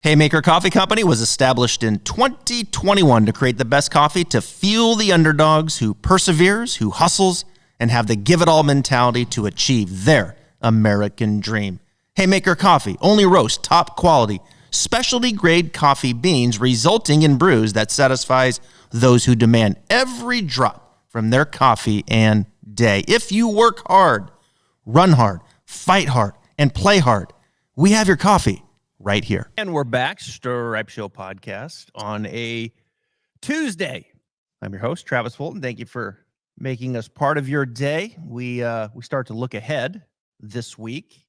Haymaker Coffee Company was established in 2021 to create the best coffee to fuel the underdogs who perseveres, who hustles, and have the give-it-all mentality to achieve their American dream. Haymaker Coffee only roasts top quality, specialty grade coffee beans, resulting in brews that satisfies those who demand every drop from their coffee and day. If you work hard, run hard, fight hard, and play hard, we have your coffee right here. And we're back, Stripe Show podcast on a Tuesday. I'm your host, Travis Fulton. Thank you for making us part of your day. We start to look ahead this week.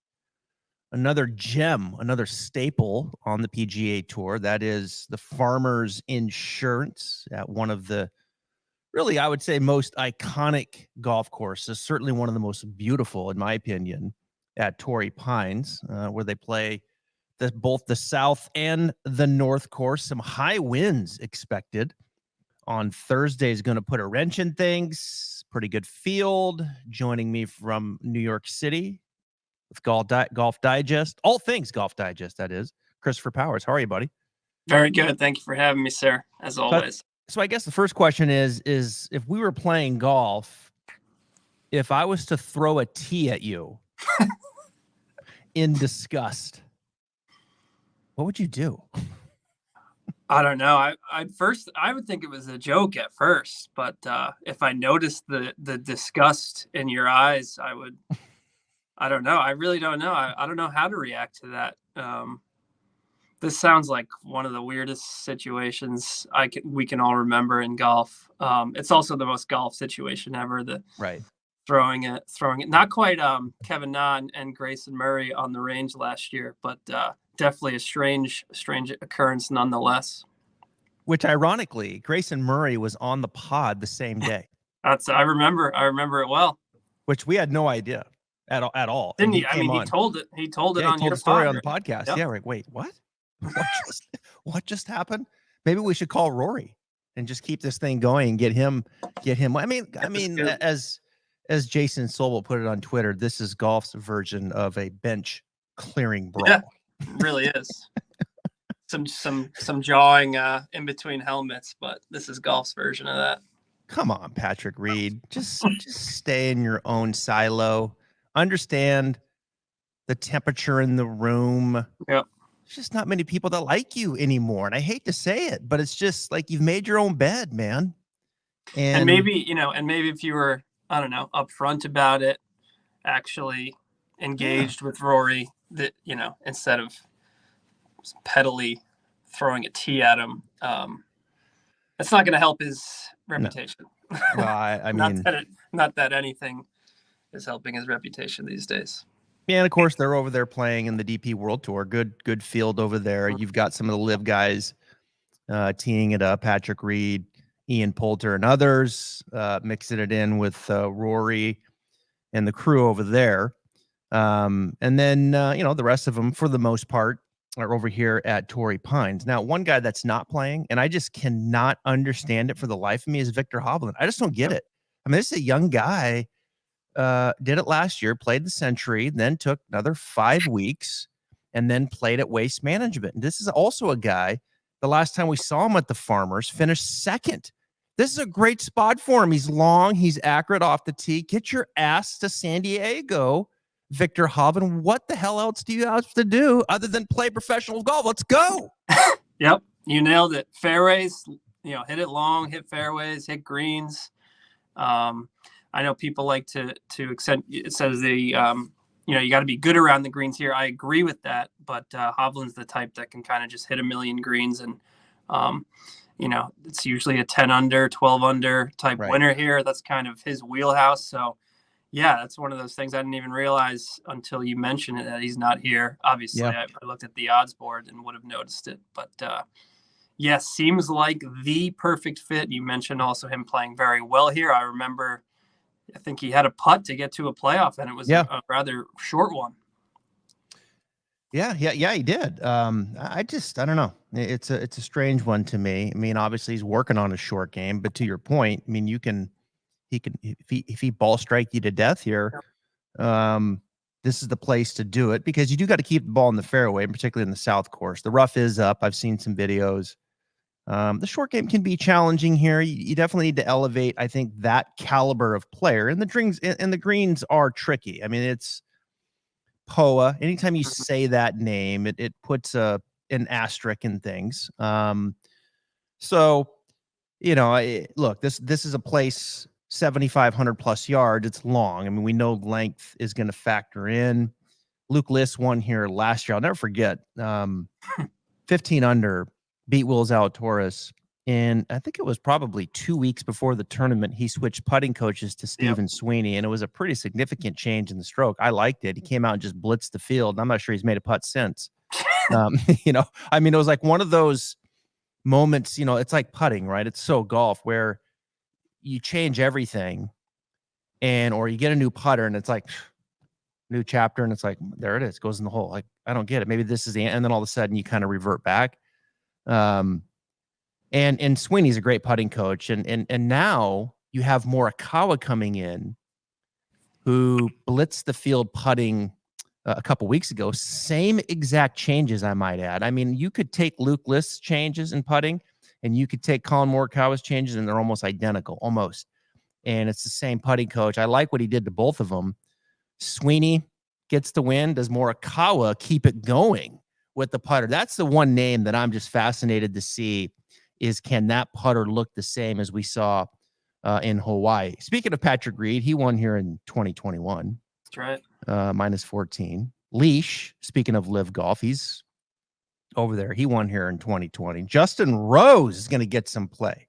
Another gem, another staple on the PGA Tour. That is the Farmers Insurance at one of the, really, I would say, most iconic golf courses. Certainly one of the most beautiful, in my opinion, at Torrey Pines, where they play both the south and the north course. Some high winds expected on Thursday is going to put a wrench in things. Pretty good field. Joining me from New York City with Golf Digest, all things Golf Digest, that is, Christopher Powers. How are you, buddy? Very good. Thank you for having me, sir, as always. So I guess the first question is if we were playing golf, if I was to throw a tee at you in disgust, what would you do? I don't know. I would think it was a joke at first, but if I noticed the disgust in your eyes, I don't know. I really don't know. I don't know how to react to that. This sounds like one of the weirdest situations we can all remember in golf. It's also the most golf situation ever. Right. Throwing it. Not quite Kevin Na and Grayson Murray on the range last year, but definitely a strange occurrence nonetheless. Which ironically, Grayson Murray was on the pod the same day. I remember it well. Which we had no idea at all. Didn't he? I mean, he told it. He told it on your story pod, on the podcast. Yep. Yeah, right. Wait, what? What just happened? Maybe we should call Rory and just keep this thing going and get him. I mean, as Jason Sobel put it on Twitter, this is golf's version of a bench clearing brawl. Yeah, it really is. some jawing in between helmets, but this is golf's version of that. Come on, Patrick Reed. Just stay in your own silo. Understand the temperature in the room. Yep. There's just not many people that like you anymore. And I hate to say it, but it's just like you've made your own bed, man. And maybe if you were, I don't know, upfront about it, actually engaged with Rory, that, instead of pettily throwing a tee at him, that's not going to help his reputation. No. Well, I mean, not that anything is helping his reputation these days. Yeah, and of course they're over there playing in the DP World Tour. Good field over there. You've got some of the live guys teeing it up. Patrick Reed, Ian Poulter, and others mixing it in with Rory and the crew over there. And then the rest of them, for the most part, are over here at Torrey Pines. Now, one guy that's not playing, and I just cannot understand it for the life of me, is Viktor Hovland. I just don't get it. I mean, this is a young guy. Did it last year, played the Century, then took another 5 weeks, and then played at Waste Management. And this is also a guy, the last time we saw him at the Farmers, finished second. This is a great spot for him. He's long, he's accurate off the tee. Get your ass to San Diego, Viktor Hovland. What the hell else do you have to do other than play professional golf? Let's go. Yep, you nailed it. Fairways, hit it long, hit fairways, hit greens. I know people like to extend. It says you got to be good around the greens here. I agree with that, but Hovland's the type that can kind of just hit a million greens, and it's usually a 10 under, 12 under type winner here. That's kind of his wheelhouse. So yeah, that's one of those things I didn't even realize until you mentioned it, that he's not here. Obviously, I looked at the odds board and would have noticed it, but yes, seems like the perfect fit. You mentioned also him playing very well here. I remember, I think he had a putt to get to a playoff, and it was a rather short one. Yeah, he did. I don't know. It's a strange one to me. I mean, obviously he's working on a short game, but to your point, I mean, he can if he ball strike you to death here, this is the place to do it because you do got to keep the ball in the fairway, particularly in the South course. The rough is up. I've seen some videos. The short game can be challenging here. You definitely need to elevate, I think, that caliber of player. And the greens are tricky. I mean, it's POA. Anytime you say that name, it puts an asterisk in things. So, look, this is a place 7,500 plus yards. It's long. I mean, we know length is going to factor in. Luke List won here last year. I'll never forget. 15 under, beat Will Zalatoris. And I think it was probably 2 weeks before the tournament, he switched putting coaches to Stephen Sweeney, and it was a pretty significant change in the stroke. I liked it. He came out and just blitzed the field. I'm not sure he's made a putt since. I mean, it was like one of those moments, it's like putting, right? It's so golf where you change everything or you get a new putter and it's like new chapter and it's like, there it is, goes in the hole. Like, I don't get it. Maybe this is and then all of a sudden you kind of revert back. And Sweeney's a great putting coach. And now you have Morikawa coming in who blitzed the field putting a couple weeks ago. Same exact changes, I might add. I mean, you could take Luke List's changes in putting and you could take Colin Morikawa's changes and they're almost identical, almost. And it's the same putting coach. I like what he did to both of them. Sweeney gets the win. Does Morikawa keep it going with the putter? That's the one name that I'm just fascinated to see is, can that putter look the same as we saw in Hawaii? Speaking of Patrick Reed, he won here in 2021. That's right. Minus 14. Leash, speaking of live golf, he's over there. He won here in 2020. Justin Rose is going to get some play.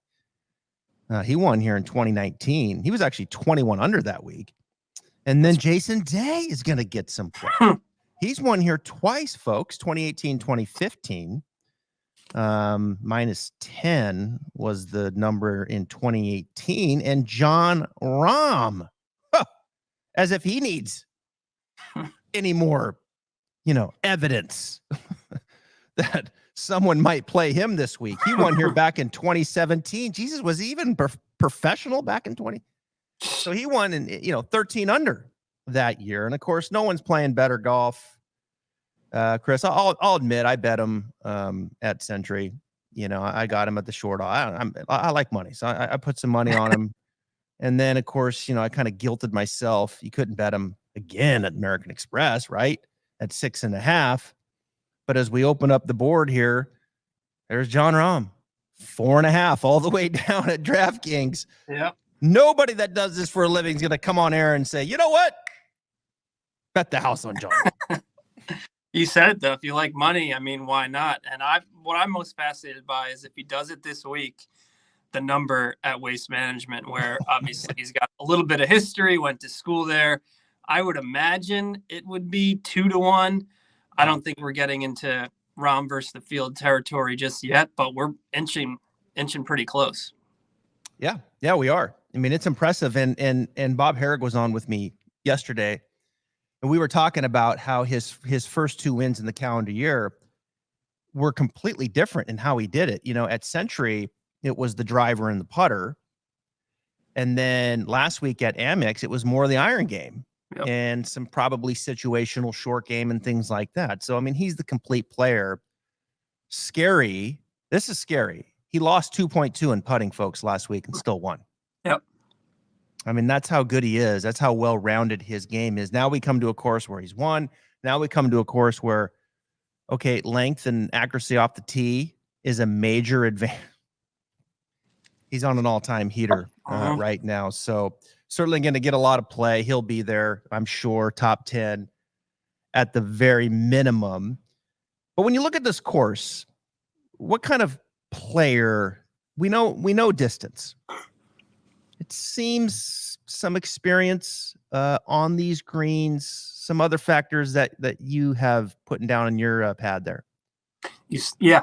He won here in 2019. He was actually 21 under that week. And then Jason Day is going to get some play. He's won here twice, folks, 2018, 2015. Minus 10 was the number in 2018. And Jon Rahm, as if he needs any more, evidence that someone might play him this week. He won here back in 2017. Jesus, was he even professional back in 20? So he won in 13 under that year. And of course, no one's playing better golf. Chris, I'll admit I bet him at Century. I got him at the short. I like money, so I put some money on him. And then, of course, I kind of guilted myself. You couldn't bet him again at American Express, right? At 6.5. But as we open up the board here, there's Jon Rahm, 4.5 all the way down at DraftKings. Yeah. Nobody that does this for a living is going to come on air and say, you know what? Bet the house on Jon Rahm. You said it, though. If you like money, I mean, why not? And what I'm most fascinated by is if he does it this week, the number at Waste Management, where obviously he's got a little bit of history, went to school there. I would imagine it would be 2-1. I don't think we're getting into Rahm versus the field territory just yet, but we're inching pretty close. Yeah, we are. I mean, it's impressive. And Bob Herrig was on with me yesterday, and we were talking about how his first 2 wins in the calendar year were completely different in how he did it. At Century, it was the driver and the putter. And then last week at Amex, it was more of the iron game and some probably situational short game and things like that. So, I mean, he's the complete player. Scary. This is scary. He lost 2.2 in putting, folks, last week and still won. Yep. I mean, that's how good he is. That's how well-rounded his game is. Now we come to a course where he's won. Now we come to a course where, okay, length and accuracy off the tee is a major advantage. He's on an all-time heater right now. So certainly going to get a lot of play. He'll be there, I'm sure, top 10 at the very minimum. But when you look at this course, what kind of player, we know distance. It seems some experience on these greens, some other factors that you have putting down in your pad there.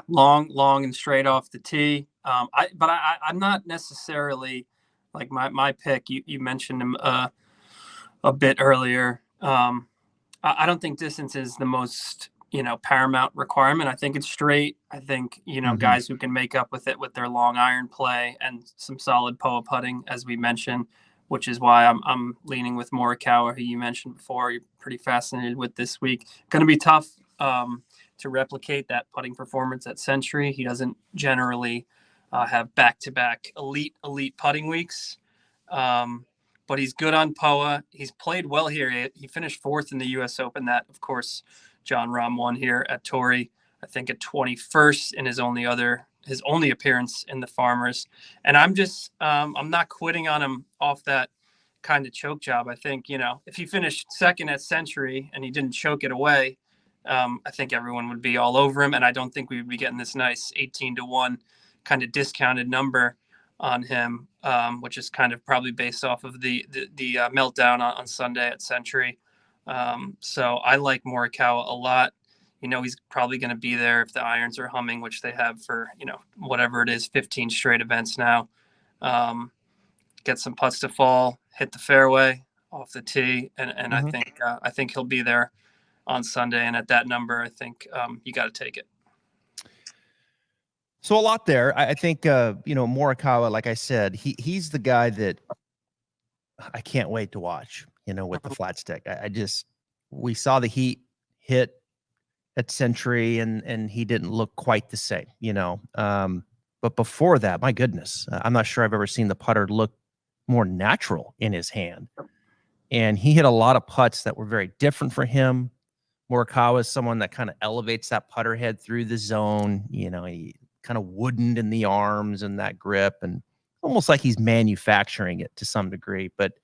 Long and straight off the tee. I'm not necessarily like my pick. You mentioned him a bit earlier. I don't think distance is the most paramount requirement. I think it's straight. I think guys who can make up with it with their long iron play and some solid POA putting, as we mentioned, which is why I'm leaning with Morikawa, who you mentioned before. You're pretty fascinated with this week. Going to be tough to replicate that putting performance at Century. He doesn't generally have back-to-back elite putting weeks. But he's good on POA. He's played well here. He finished 4th in the U.S. Open. That, of course, Jon Rahm won here at Torrey. I think at 21st in his only appearance in the Farmers. And I'm not quitting on him off that kind of choke job. I think, if he finished 2nd at Century and he didn't choke it away, I think everyone would be all over him. And I don't think we would be getting this nice 18-1 kind of discounted number on him, which is kind of probably based off of the meltdown on Sunday at Century. So I like Morikawa a lot. He's probably going to be there if the irons are humming, which they have for, whatever it is, 15 straight events now. Get some putts to fall, hit the fairway off the tee. And I think he'll be there on Sunday. And at that number, I think you got to take it. So a lot there. I think, Morikawa, like I said, he's the guy that I can't wait to watch, with the flat stick. We saw the heat hit at Century and he didn't look quite the same, but before that, my goodness, I'm not sure I've ever seen the putter look more natural in his hand. And he hit a lot of putts that were very different for him. Morikawa is someone that kind of elevates that putter head through the zone. He kind of woodened in the arms and that grip, and almost like he's manufacturing it to some degree. But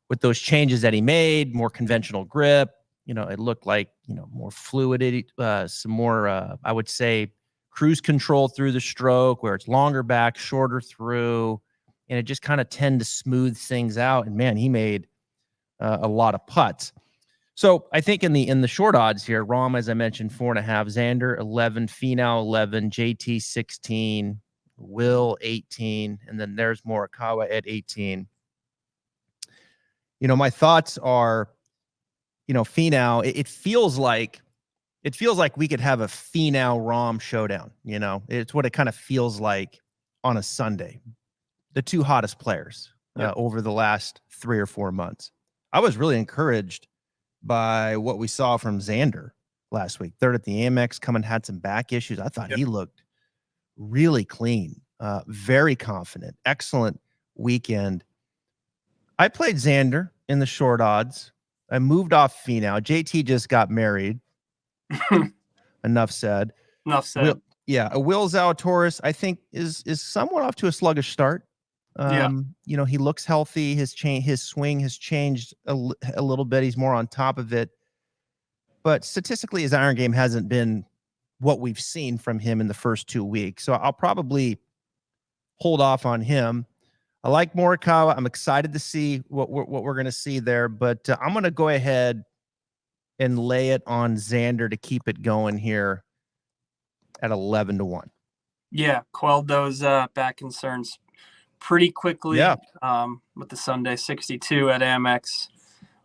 with those changes that he made, more conventional grip, it looked like, more fluidity, some more, I would say, cruise control through the stroke, where it's longer back, shorter through, and it just kind of tend to smooth things out. And man, he made a lot of putts. So I think in the short odds here, Rahm, as I mentioned, 4.5, Xander 11, Finau 11, JT 16, Will 18, and then there's Morikawa at 18. My thoughts are, Finau. It feels like we could have a Finau Rahm showdown. It's what it kind of feels like on a Sunday. The two hottest players over the last 3 or 4 months. I was really encouraged by what we saw from Xander last week. 3rd at the Amex, had some back issues. I thought he looked really clean, very confident, excellent weekend. I played Xander in the short odds. I moved off Finau. JT just got married. Enough said. Will Zalatoris, I think, is somewhat off to a sluggish start. He looks healthy. His swing has changed a little bit. He's more on top of it. But statistically, his iron game hasn't been what we've seen from him in the first 2 weeks. So I'll probably hold off on him. I like Morikawa. I'm excited to see what we're going to see there. But I'm going to go ahead and lay it on Xander to keep it going here at 11-1. Yeah, quelled those back concerns pretty quickly. With the Sunday 62 at Amex.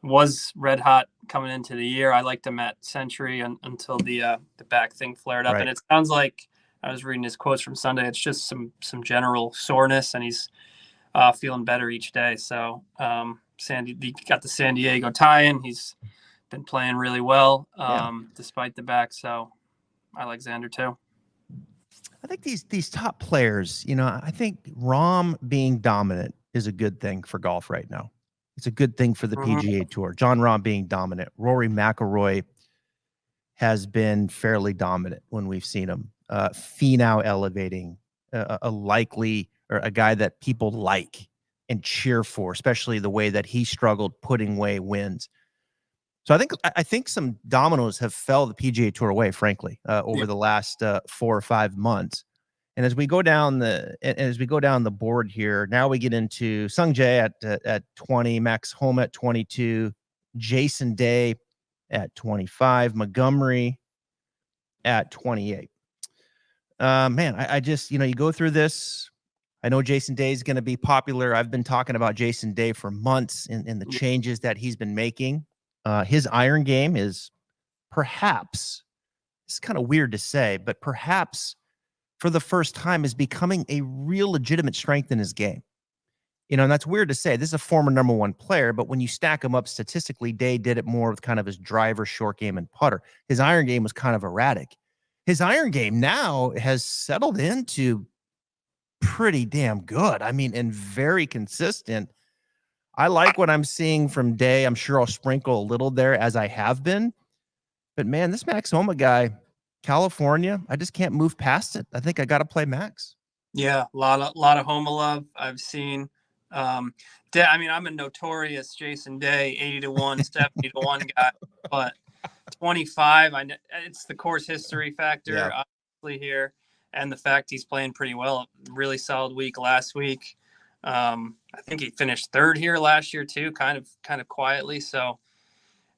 Was red hot coming into the year. I liked him at Century until the back thing flared up. Right. And it sounds like, I was reading his quotes from Sunday, it's just some general soreness, and he's feeling better each day. So he got the San Diego tie-in. He's been playing really well despite the back. So I like Xander too. I think these top players, I think Rahm being dominant is a good thing for golf right now. It's a good thing for the PGA Tour. Jon Rahm being dominant. Rory McIlroy has been fairly dominant when we've seen him. Finau elevating, a likely, or a guy that people like and cheer for, especially the way that he struggled putting away wins. So I think some dominoes have fell the PGA Tour away, frankly, over the last 4 or 5 months. And as we go down the board here, now we get into Sung Jae at 20, Max Homa at 22, Jason Day at 25, Montgomery at 28. Man, I just, you go through this. I know Jason Day is going to be popular. I've been talking about Jason Day for months in the changes that he's been making. His iron game is perhaps, it's kind of weird to say, but perhaps for the first time is becoming a real legitimate strength in his game. And that's weird to say. This is a former number one player, but when you stack him up statistically, Day did it more with kind of his driver, short game, and putter. His iron game was kind of erratic. His iron game now has settled into pretty damn good. I mean, and very consistent. I like what I'm seeing from Day. I'm sure I'll sprinkle a little there as I have been. But man, this Max Homa guy, California, I just can't move past it. I think I got to play Max. Yeah, a lot of Homa love I've seen. Day, I mean, I'm a notorious Jason Day 80-1, 70-1 guy, but 25. I know it's the course history factor, obviously here, and the fact he's playing pretty well. Really solid week last week. I think he finished third here last year too, kind of quietly. So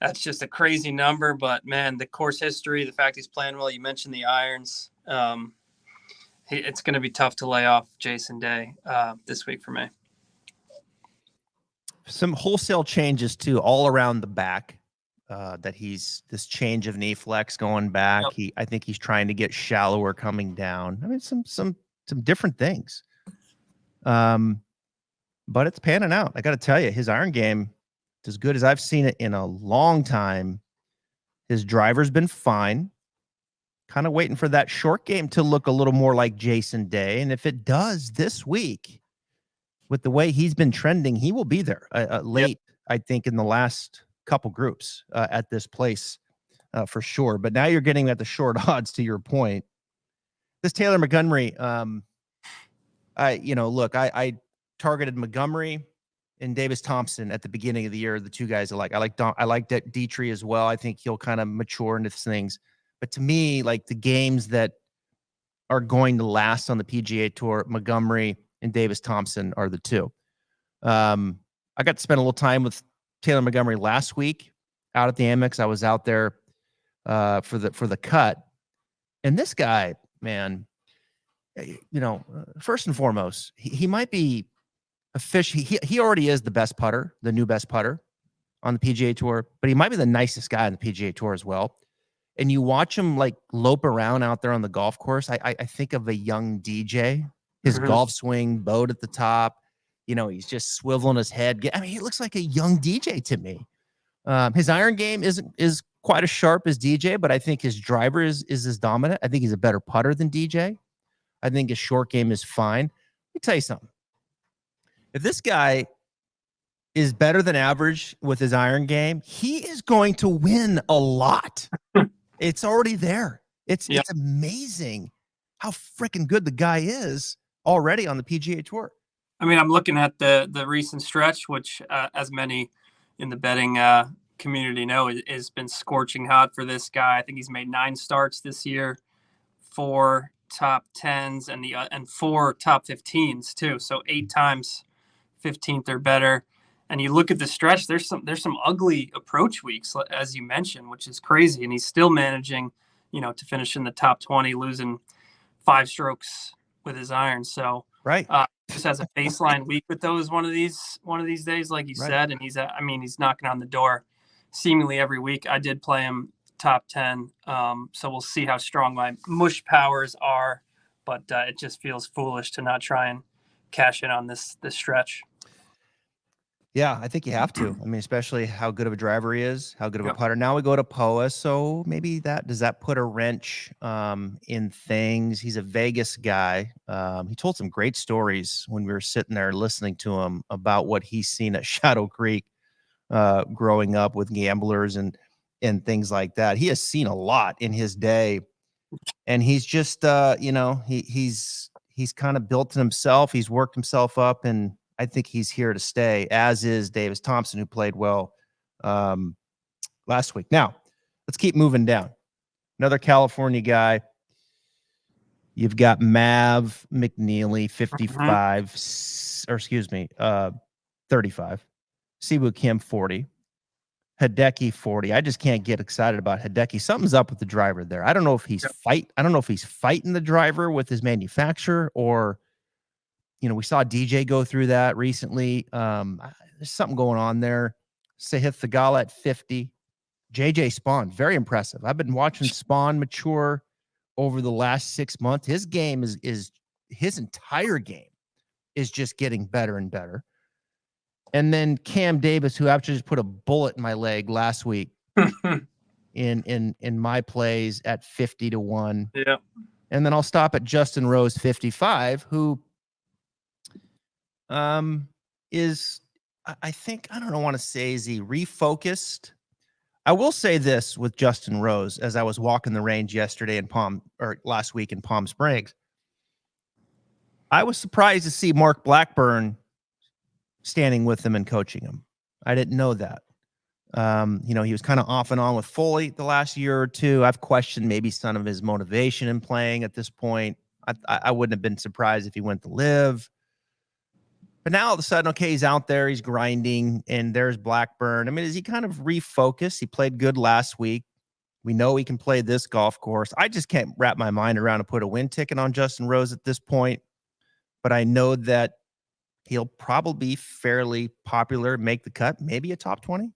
that's just a crazy number. But man, the course history, the fact he's playing well. You mentioned the irons. It's going to be tough to lay off Jason Day this week for me. Some wholesale changes too, all around the back. That he's this change of knee flex going back. Yep. I think he's trying to get shallower coming down. I mean, some different things. But it's panning out. I got to tell you, his iron game is as good as I've seen it in a long time. His driver's been fine. Kind of waiting for that short game to look a little more like Jason Day. And if it does this week, with the way he's been trending, he will be there late, I think, in the last couple groups at this place for sure. But now you're getting at the short odds, to your point. This Taylor Montgomery, I targeted Montgomery and Davis Thompson at the beginning of the year. The two guys I like Dietrich as well. I think he'll kind of mature into things. But to me, like the games that are going to last on the PGA Tour, Montgomery and Davis Thompson are the two. I got to spend a little time with Taylor Montgomery last week out at the Amex. I was out there for the cut. And this guy, man, first and foremost, he might be a fish. He already is the best putter, the new best putter on the PGA Tour, but he might be the nicest guy on the PGA Tour as well. And you watch him like lope around out there on the golf course. I think of a young DJ, his golf swing, boat at the top. He's just swiveling his head. I mean, he looks like a young DJ to me. His iron game is quite as sharp as DJ, but I think his driver is as dominant. I think he's a better putter than DJ. I think his short game is fine. Let me tell you something. If this guy is better than average with his iron game, he is going to win a lot. It's already there. It's amazing how freaking good the guy is already on the PGA Tour. I mean, I'm looking at the recent stretch, which, as many in the betting community know, has been scorching hot for this guy. I think he's made 9 starts this year, 4 top 10s and 4 top 15s too. So 8 times 15th or better. And you look at the stretch, there's some ugly approach weeks, as you mentioned, which is crazy. And he's still managing, to finish in the top 20, losing 5 strokes with his iron. So right. Just has a baseline week with those one of these days, like you said. And he's knocking on the door seemingly every week. I did play him top 10. So we'll see how strong my mush powers are, but it just feels foolish to not try and cash in on this stretch. Yeah, I think you have to. I mean, especially how good of a driver he is, how good of a putter. Now we go to POA, so maybe does that put a wrench in things? He's a Vegas guy. He told some great stories when we were sitting there listening to him about what he's seen at Shadow Creek growing up with gamblers and things like that. He has seen a lot in his day, and he's just he's kind of built it himself. He's worked himself up, and I think he's here to stay, as is Davis Thompson, who played well last week. Now, let's keep moving down. Another California guy. You've got Mav McNeely, 55, 35. Siwoo Kim, 40. Hideki, 40. I just can't get excited about Hideki. Something's up with the driver there. I don't know if he's fighting the driver with his manufacturer, or we saw DJ go through that recently. There's something going on there. Sahith Theegala at 50. JJ Spawn, very impressive. I've been watching Spawn mature over the last 6 months. His game is his entire game is just getting better and better. And then Cam Davis, who actually just put a bullet in my leg last week in my plays at 50-1. Yeah. And then I'll stop at Justin Rose 55, who is, I think, I don't want to say, is he refocused? I will say this with Justin Rose, as I was walking the range yesterday in last week in Palm Springs, I was surprised to see Mark Blackburn standing with him and coaching him. I didn't know that. He was kind of off and on with Foley the last year or two. I've questioned maybe some of his motivation in playing at this point. I wouldn't have been surprised if he went to live. But now all of a sudden, okay, he's out there, he's grinding, and there's Blackburn. I mean, is he kind of refocused? He played good last week. We know he can play this golf course. I just can't wrap my mind around to put a win ticket on Justin Rose at this point. But I know that he'll probably be fairly popular, make the cut, maybe a top 20.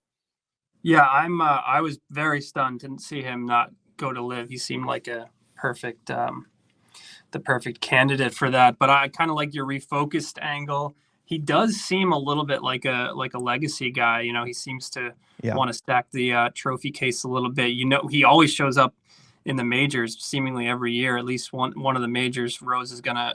Yeah, I was very stunned to see him not go to live. He seemed like a perfect, the perfect candidate for that. But I kind of like your refocused angle. He does seem a little bit like a legacy guy. He seems to want to stack the trophy case a little bit. He always shows up in the majors seemingly every year. At least one of the majors, Rose is gonna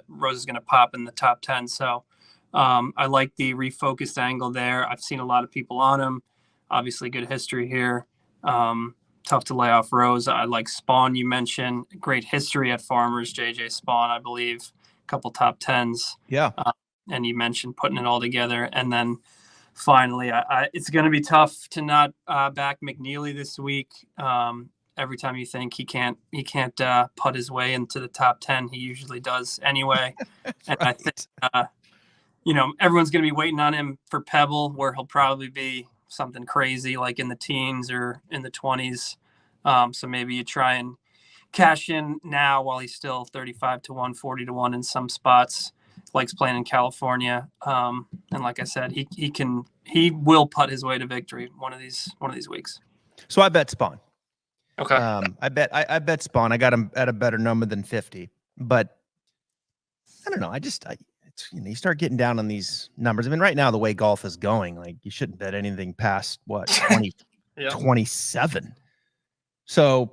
pop in the top 10. So I like the refocused angle there. I've seen a lot of people on him. Obviously, good history here. Tough to lay off Rose. I like Spawn. You mentioned great history at Farmers. JJ Spawn, I believe, a couple top 10s. Yeah. And you mentioned putting it all together. And then finally, it's going to be tough to not back McNeely this week. Every time you think he can't putt his way into the top 10, he usually does anyway. And I think, everyone's going to be waiting on him for Pebble, where he'll probably be something crazy like in the teens or in the 20s. So maybe you try and cash in now while he's still 35-1, 40-1 in some spots. Likes playing in California. And like I said, he will putt his way to victory one of these weeks. So I bet Spawn. Okay. I bet Spawn. I got him at a better number than 50, but I don't know. You start getting down on these numbers. I mean, right now, the way golf is going, like, you shouldn't bet anything past 20, 27. So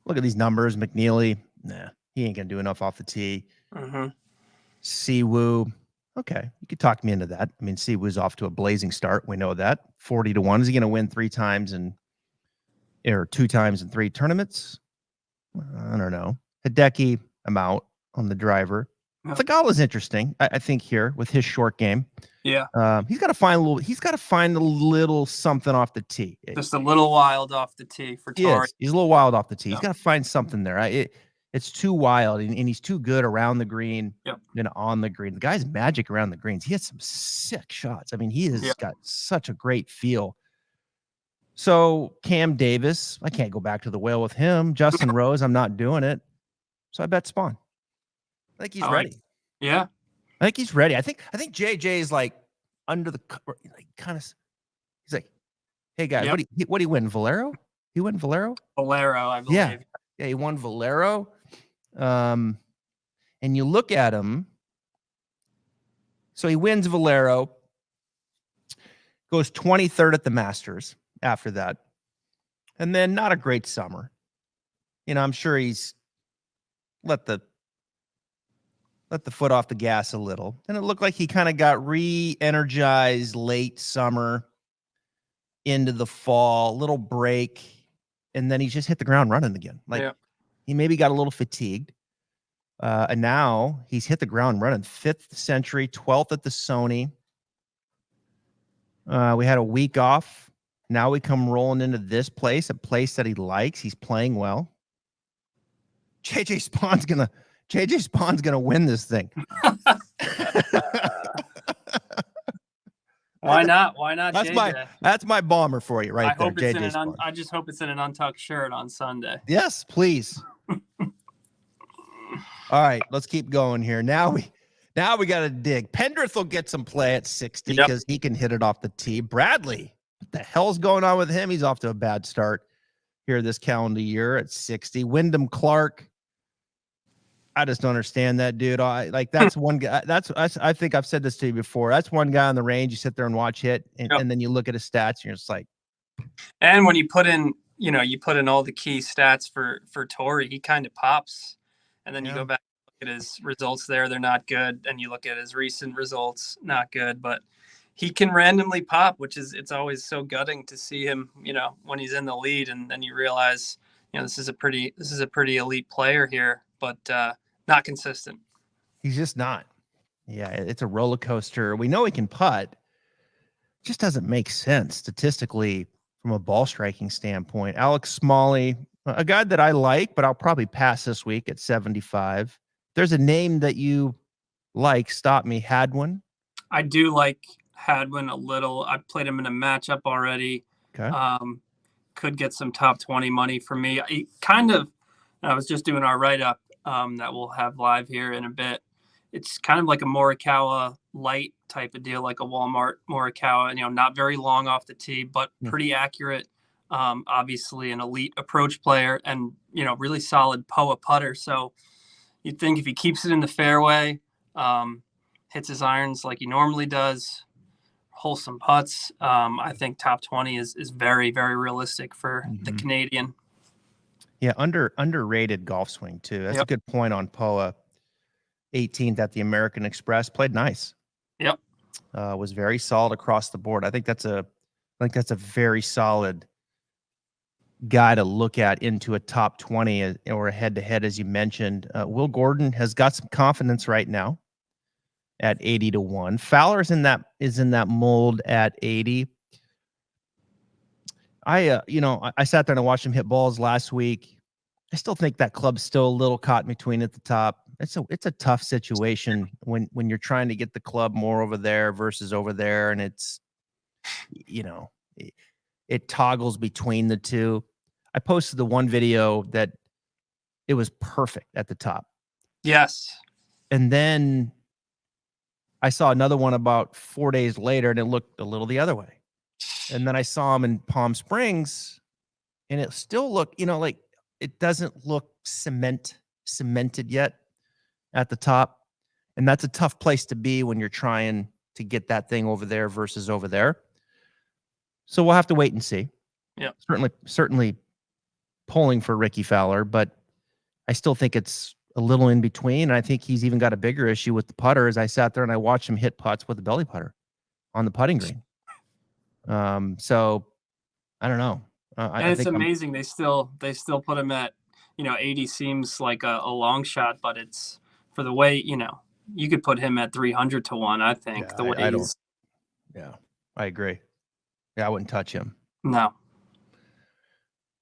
look at these numbers. McNeely, he ain't going to do enough off the tee. Mm-hmm. Siwoo, okay, you could talk me into that. I mean, Siwoo's off to a blazing start. We know that. 40-1. Is he going to win 3 times or 2 times in 3 tournaments? I don't know. Hideki, I'm out on the driver. Thagala's interesting, I think, here with his short game. Yeah. He's got to find a little something off the tee. Just a little wild off the tee for Torrey. He's a little wild off the tee. He's got to find something there. It's too wild, and he's too good around the green and on the green. The guy's magic around the greens. He has some sick shots. I mean, he has got such a great feel. So Cam Davis, I can't go back to the well with him. Justin Rose, I'm not doing it. So I bet Spawn. I think he's ready. Yeah. I think he's ready. I think JJ is like under the kind of. He's like, hey guys, what do you win? Valero? He won Valero? Valero, I believe. Yeah, he won Valero. And you look at him. So he wins Valero. Goes 23rd at the Masters after that. And then not a great summer. I'm sure he's let the foot off the gas a little. And it looked like he kind of got re-energized late summer into the fall, little break, and then he just hit the ground running again. He maybe got a little fatigued. And now he's hit the ground running. 5th Century, 12th at the Sony. We had a week off. Now we come rolling into this place, a place that he likes. He's playing well. JJ Spawn's gonna win this thing. Why not? Why not? That's my bomber for you right there. JJ Spawn. I just hope it's in an untucked shirt on Sunday. Yes, please. All right, let's keep going here. Now we got to dig. Pendrith will get some play at 60 because he can hit it off the tee. Bradley, what the hell's going on with him? He's off to a bad start here this calendar year at 60. Wyndham Clark. I just don't understand that, dude. That's one guy. I think I've said this to you before. That's one guy on the range. You sit there and watch hit, and then you look at his stats, and you're just like. And when you put in, all the key stats for Torrey, he kind of pops, and then you go back and look at his results there; they're not good. And you look at his recent results, not good. But he can randomly pop, it's always so gutting to see him, when he's in the lead, and then you realize, this is a pretty elite player here, but not consistent. He's just not. Yeah, it's a roller coaster. We know he can putt. It just doesn't make sense statistically from a ball striking standpoint. Alex Smalley, a guy that I like, but I'll probably pass this week at 75. There's a name that you like. Stop me. Hadwin. I do like Hadwin a little. I played him in a matchup already. Okay. Could get some top 20 money for me. I was just doing our write-up that we'll have live here in a bit. It's kind of like a Morikawa light type of deal, like a Walmart Morikawa, not very long off the tee, but pretty accurate. Obviously an elite approach player and, really solid POA putter. So you'd think if he keeps it in the fairway, hits his irons like he normally does, wholesome putts, I think top 20 is very, very realistic for the Canadian. Yeah, underrated golf swing too. That's a good point on POA. 18th at the American Express, played nice. Yep. Was very solid across the board. I think that's a very solid guy to look at into a top 20 or a head-to-head, as you mentioned. Will Gordon has got some confidence right now at 80-1. Fowler is in that mold at 80. I sat there and I watched him hit balls last week. I still think that club's still a little caught in between at the top. It's a tough situation when you're trying to get the club more over there versus over there, and it's it toggles between the two. I posted the one video that it was perfect at the top. Yes. And then I saw another one about 4 days later, and it looked a little the other way. And then I saw him in Palm Springs, and it still looked, like it doesn't look cemented yet at the top. And that's a tough place to be when you're trying to get that thing over there versus over there. So we'll have to wait and see. Yeah. Certainly pulling for Ricky Fowler, but I still think it's a little in between. And I think he's even got a bigger issue with the putter as I sat there and I watched him hit putts with the belly putter on the putting green. So I don't know. And it's amazing. They still put him at, 80 seems like a long shot, but it's for the way, you could put him at 300-1. I think the way I agree. Yeah. I wouldn't touch him. No.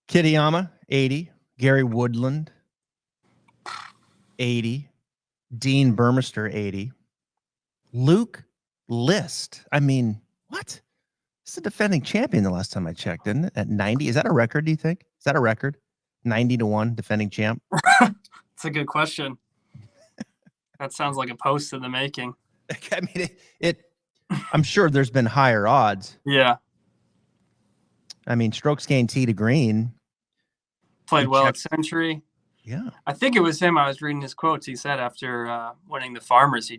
Kitayama 80, Gary Woodland 80, Dean Burmester 80, Luke List. I mean, what? It's the defending champion the last time I checked, isn't it? At 90. Is that a record, do you think? Is that a record? 90-1 defending champ? That's a good question. That sounds like a post in the making. I mean, I'm sure there's been higher odds. Yeah. I mean, strokes gained tee to green. Played well at Century. Yeah. I think it was him. I was reading his quotes. He said after winning the Farmers,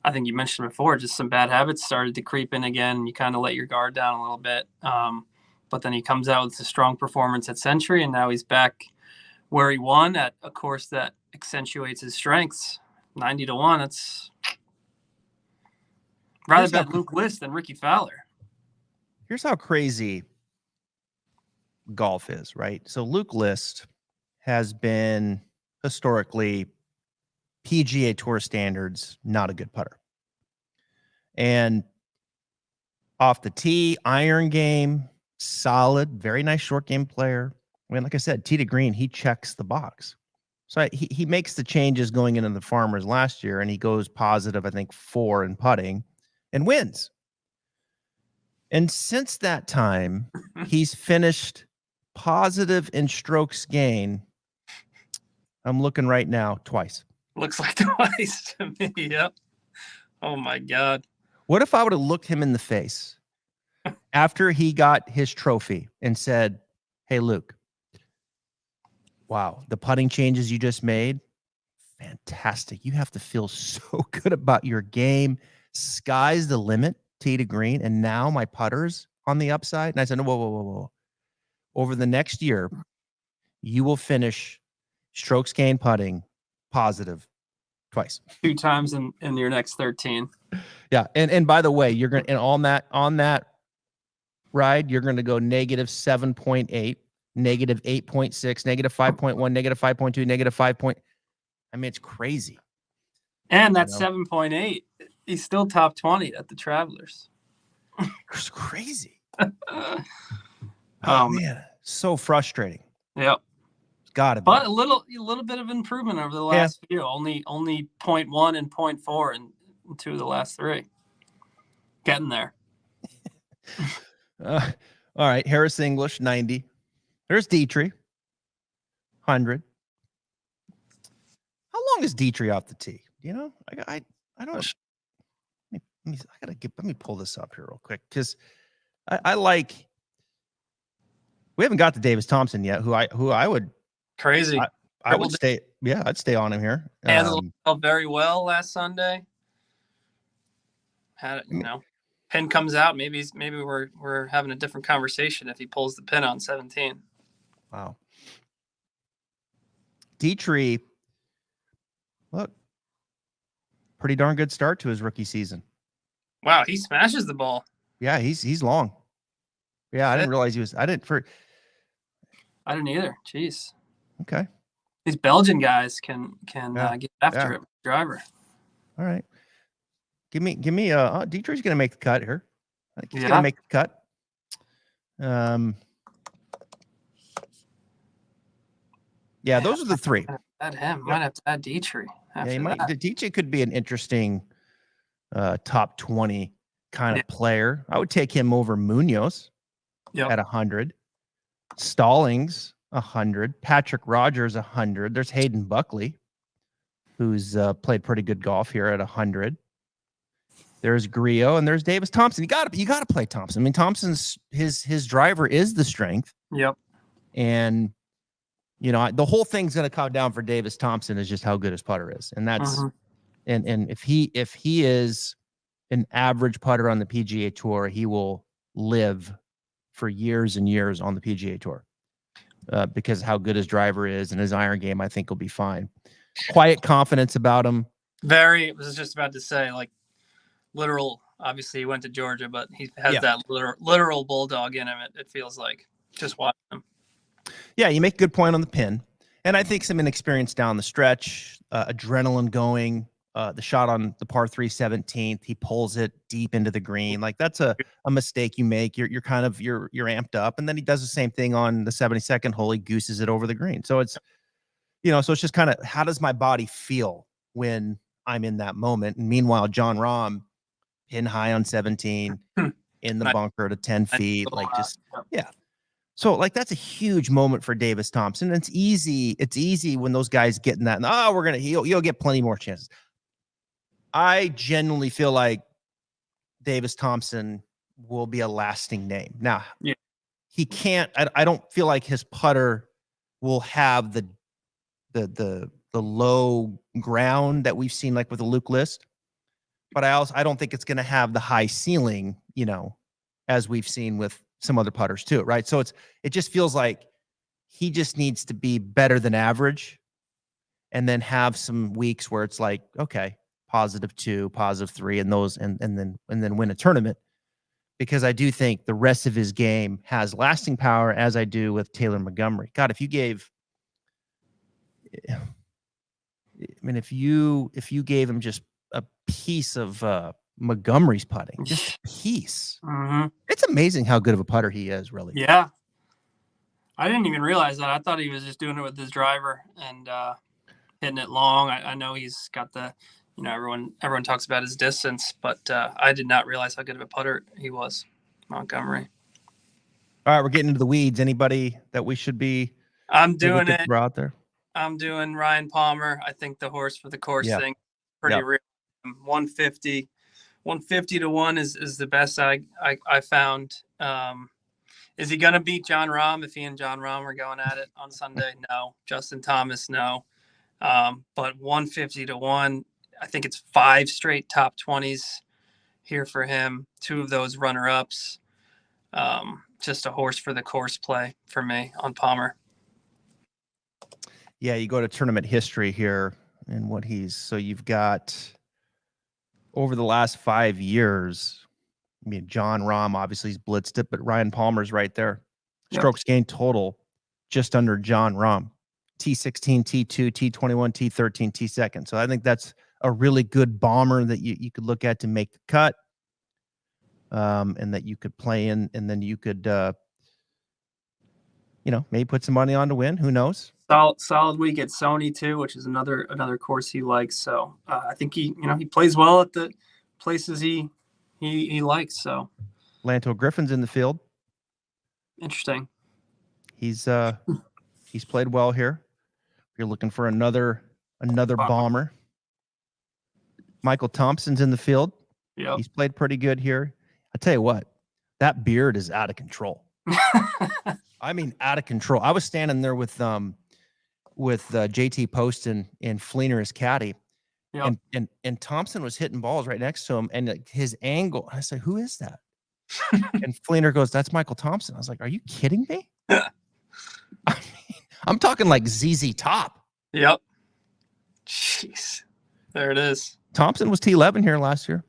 I think you mentioned before, just some bad habits started to creep in again. You kind of let your guard down a little bit. But then he comes out with a strong performance at Century, and now he's back where he won at a course that accentuates his strengths. 90-1. It's rather bet Luke List than Ricky Fowler. Here's how crazy golf is, right? So Luke List has been historically PGA Tour standards, not a good putter. And off the tee, iron game, solid, very nice short game player. I mean, like I said, tee to green, he checks the box. So he makes the changes going into the Farmers last year, and he goes positive, I think, 4 in putting and wins. And since that time, he's finished positive in strokes gain. I'm looking right now, twice. Looks like twice to me. Yep. Oh my God. What if I would have looked him in the face after he got his trophy and said, "Hey, Luke, wow, the putting changes you just made, fantastic. You have to feel so good about your game. Sky's the limit, tee to green. And now my putter's on the upside. And I said, whoa, whoa, whoa, whoa. Over the next year, you will finish strokes gained putting positive twice. 2 times in your next 13. Yeah. And by the way, you're going to, and on that ride, you're going to go negative 7.8, negative 8.6, negative 5.1, negative 5.2, negative 5. I mean, it's crazy. And that's 7.8. He's still top 20 at the Travelers. It's crazy. Oh man, so frustrating. Yep. Gotta be. But a little bit of improvement over the last few. Only 0.1 and 0.4 in 2 of the last 3. Getting there. All right, Harris English 90. There's Dietrich 100. How long is Dietrich off the tee? You know, I don't. Let me pull this up here real quick because I like. We haven't got to Davis Thompson yet. Who I would crazy. I would stay. Yeah, I'd stay on him here. Handled very well last Sunday. Had it, pin comes out. Maybe we're having a different conversation if he pulls the pin on 17. Wow. Dietrich, look, pretty darn good start to his rookie season. Wow, he smashes the ball. Yeah, he's long. Yeah, I didn't realize he was. I didn't either. Jeez. Okay. These Belgian guys can get after it with the driver. All right. Give me. Dietrich's gonna make the cut here. I think he's gonna make the cut. Yeah, those are the 3. Add him. Might have to add Dietrich. Dietrich could be an interesting top 20 kind of player. I would take him over Munoz at 100. Stallings 100. Patrick Rogers 100. There's Hayden Buckley, who's played pretty good golf here at 100. There's Griot and there's Davis Thompson. You got to play Thompson. I mean, Thompson's his driver is the strength. Yep. And the whole thing's going to come down for Davis Thompson is just how good his putter is, and that's and if he is an average putter on the PGA Tour, he will live for years and years on the PGA Tour because how good his driver is and his iron game. I think will be fine. Quiet confidence about him. I was just about to say, like, literal. Obviously, he went to Georgia, but he has that literal bulldog in him. It feels like just watching him. Yeah, you make a good point on the pin. And I think some inexperience down the stretch, adrenaline going, the shot on the par 3 17th, he pulls it deep into the green. Like that's a mistake you make. You're kind of you're amped up. And then he does the same thing on the 72nd hole. He gooses it over the green. So it's, so it's just kind of how does my body feel when I'm in that moment? And meanwhile, Jon Rahm pin high on 17 in the bunker to 10 feet. Like just, So like that's a huge moment for Davis Thompson. And it's easy when those guys get in that. And you'll get plenty more chances. I genuinely feel like Davis Thompson will be a lasting name. Now, he can't. I don't feel like his putter will have the low ground that we've seen like with the Luke List, but I don't think it's going to have the high ceiling, as we've seen with some other putters too, right? So it just feels like he just needs to be better than average, and then have some weeks where it's like, okay, +2, +3, and those, and then win a tournament. Because I do think the rest of his game has lasting power, as I do with Taylor Montgomery. God, if you gave him just a piece of Montgomery's putting, just a piece. It's amazing how good of a putter he is, really. Yeah. I didn't even realize that. I thought he was just doing it with his driver and hitting it long. I know he's got the, everyone talks about his distance, but I did not realize how good of a putter he was, Montgomery. All right, we're getting into the weeds. Anybody that we should be I'm doing it out there? I'm doing Ryan Palmer. I think the horse for the course thing pretty real. 150 to 1 is the best I found. Is he gonna beat Jon Rahm if he and Jon Rahm are going at it on Sunday? No. Justin Thomas, no. But 150 to 1, I think it's 5 straight top 20s here for him. 2 of those runner-ups. Just a horse for the course play for me on Palmer. Yeah, you go to tournament history here and what so you've got over the last 5 years. I mean, John Rahm obviously he's blitzed it, but Ryan Palmer's right there. Strokes gained total just under John Rahm. T16, T2, T21, T13, T2. So I think that's a really good bomber that you could look at to make the cut. And that you could play in, and then you could maybe put some money on to win. Who knows? Solid week at Sony too, which is another course he likes. So I think he plays well at the places he likes. So Lanto Griffin's in the field. Interesting. He's played well here. You're looking for another bomber. Michael Thompson's in the field. Yeah, he's played pretty good here. I tell you what, that beard is out of control. I mean, out of control. I was standing there with JT Poston and Fleener as caddy, and Thompson was hitting balls right next to him, and his angle. I said, "Who is that?" And Fleener goes, "That's Michael Thompson." I was like, "Are you kidding me?" I mean, I'm talking like ZZ Top. Yep. Jeez, there it is. Thompson was T11 here last year.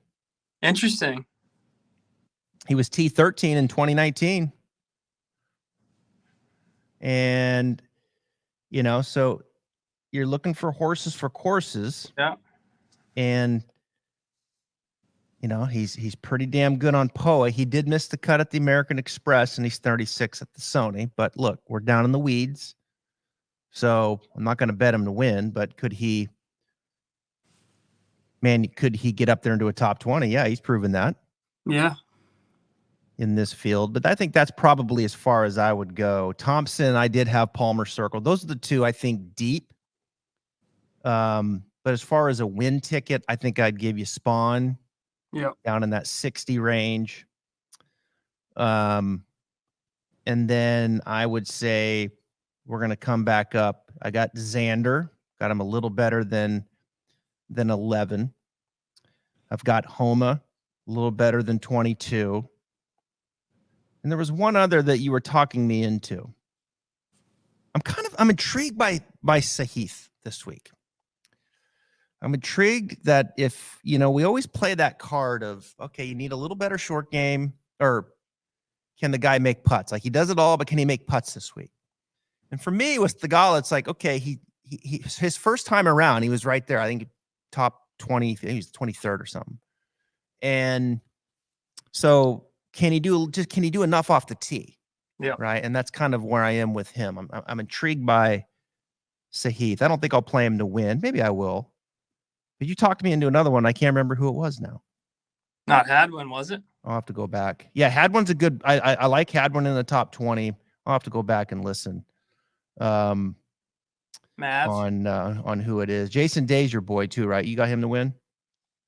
Interesting. He was T13 in 2019. And, so you're looking for horses for courses. Yeah. And, he's pretty damn good on POA. He did miss the cut at the American Express, and he's 36 at the Sony. But look, we're down in the weeds. So I'm not going to bet him to win, but could he get up there into a top 20? Yeah, he's proven that. Yeah. In this field, but I think that's probably as far as I would go. Thompson, I did have Palmer circled. Those are the two I think deep. But as far as a win ticket, I think I'd give you Spawn. Yeah. Down in that 60 range. And then I would say we're going to come back up. I got Xander, got him a little better than 11. I've got Homa, a little better than 22. And there was one other that you were talking me into. I'm intrigued by Sahith this week. I'm intrigued that if, we always play that card of, okay, you need a little better short game, or can the guy make putts? Like, he does it all, but can he make putts this week? And for me, with Theegala, it's like, okay, he his first time around, he was right there. I think top 20, he was 23rd or something. And so can he do enough off the tee? Yeah. Right. And that's kind of where I am with him. I'm intrigued by Sahith. I don't think I'll play him to win. Maybe I will. But you talked me into another one. I can't remember who it was now. Not Hadwin, was it? I'll have to go back. Yeah, Hadwin's a good. I like Hadwin in the top 20. I'll have to go back and listen. Mav. On who it is. Jason Day's your boy too, right? You got him to win?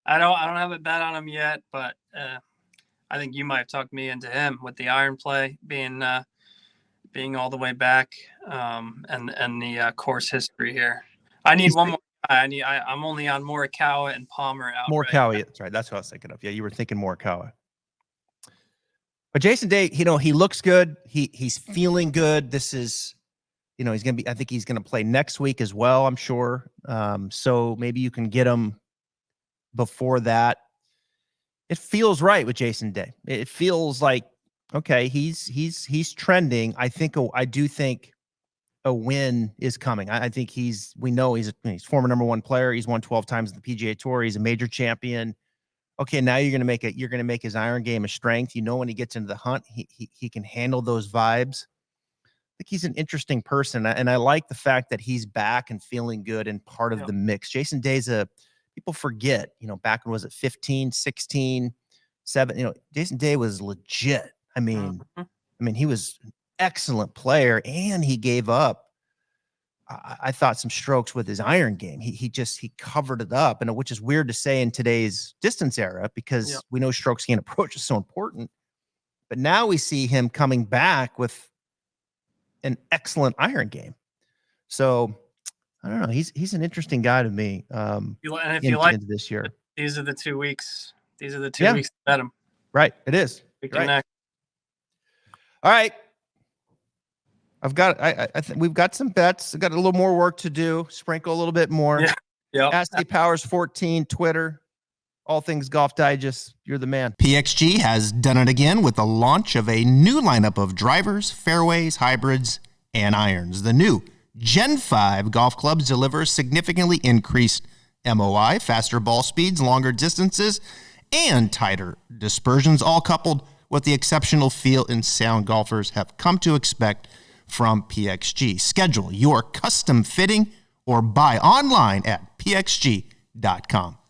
I don't have a bet on him yet, but I think you might have talked me into him with the iron play being all the way back, and the course history here. I need one more. I'm only on Morikawa and Palmer out. Morikawa, that's right. That's what I was thinking of. Yeah, you were thinking Morikawa. But Jason Day, he looks good. He's feeling good. This is, he's gonna be. I think he's gonna play next week as well. I'm sure. So maybe you can get him before that. It feels right with Jason Day. It feels like, okay, he's trending. I do think a win is coming. I think we know he's former number one player. He's won 12 times the PGA Tour. He's a major champion. Okay, now you're going to make his iron game a strength. When he gets into the hunt, he can handle those vibes. I think he's an interesting person, and I like the fact that he's back and feeling good and part of the mix. Jason Day's people forget, back when was it 15, 16, 7, Jason Day was legit. I mean, he was an excellent player, and he gave up, I thought, some strokes with his iron game. He covered it up, and which is weird to say in today's distance era, because we know strokes gain approach is so important. But now we see him coming back with an excellent iron game. So I don't know. He's an interesting guy to me. And if you like this year, these are the 2 weeks. These are the 2 weeks to bet him. Right. It is. We connect. All right. I think we've got some bets. I've got a little more work to do. Sprinkle a little bit more. Yeah. Astley Powers 14, Twitter, All Things Golf Digest. You're the man. PXG has done it again with the launch of a new lineup of drivers, fairways, hybrids, and irons. The new Gen 5 golf clubs deliver significantly increased MOI, faster ball speeds, longer distances, and tighter dispersions, all coupled with the exceptional feel and sound golfers have come to expect from PXG. Schedule your custom fitting or buy online at pxg.com.